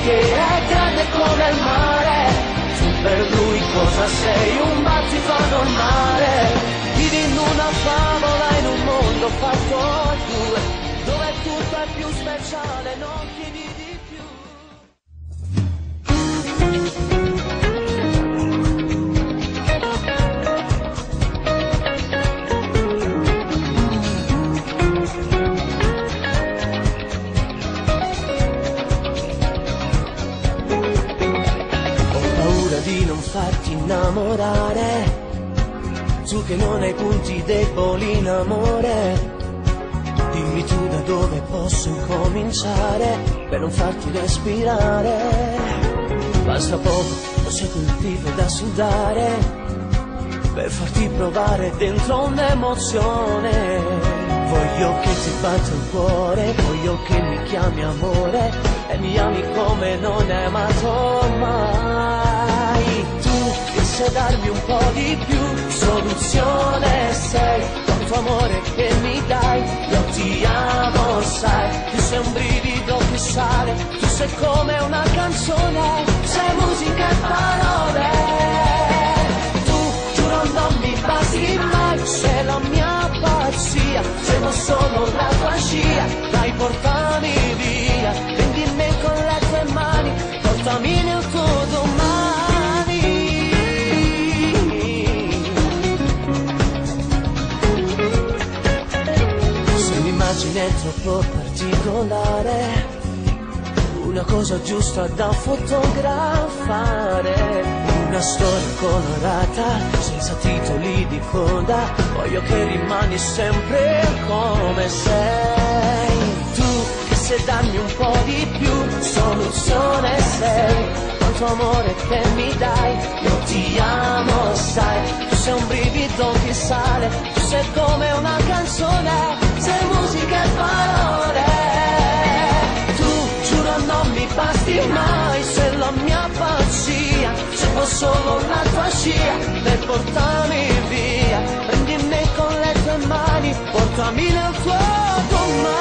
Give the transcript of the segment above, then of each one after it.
che è grande come il mare. Tu per lui cosa sei? Un battito normale. Vivi in una favola, in un mondo fatto a due, dove tutto è più speciale, non chiedi di più. Di non farti innamorare, tu che non hai punti deboli in amore. Dimmi tu da dove posso incominciare per non farti respirare. Basta poco, non sei quel tipo da sudare per farti provare dentro un'emozione. Voglio che ti batta il cuore, voglio che mi chiami amore e mi ami come non hai amato mai. Tu che sai darmi un po' di più, soluzione sei, con tuo amore che mi dai, io ti amo sai, tu sei un brivido che sale, tu sei come una canzone, sei musica e parole. Tu giuro non mi basti mai, sei la mia pazzia, seguo solo la tua scia, dai portami via, prendi me con le tue mani, portami nel tuo domani. Se l'immagine è troppo particolare, una cosa giusta da fotografare, una storia colorata, senza titoli di coda, voglio che rimani sempre come sei. Tu che sai darmi un po' di più, soluzione sei, con tuo amore che mi dai, io ti amo sai, tu sei un brivido che sale, tu sei come una canzone, sei musica e parole. Non mi basti mai, sei la mia pazzia, seguo solo la tua scia, per portarmi via, prendi me con le tue mani, portami nel tuo domani.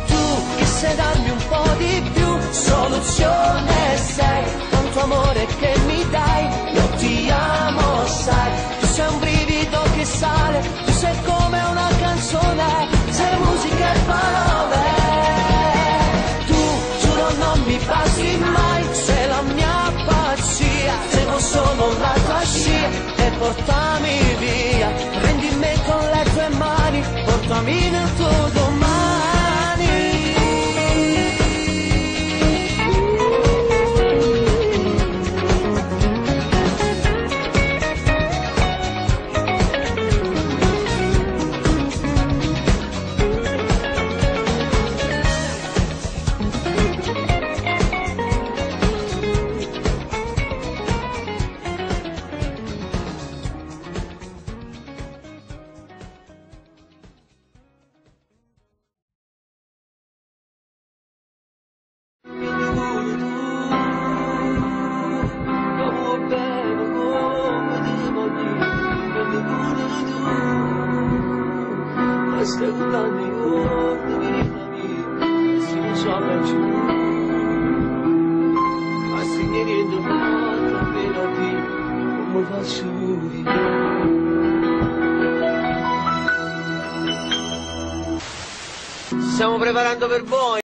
Tu che sai darmi un po' di più, soluzione sei, con tuo amore che mi dai, io ti amo sai, tu sei un brivido che sale, tu sei come una canzone, sei musica e parole. Tu giuro non mi basti mai, sei la mia pazzia, seguo solo la tua scia e portami via, prendi me con le tue mani, portami nel tuo domani. Stiamo preparando per voi.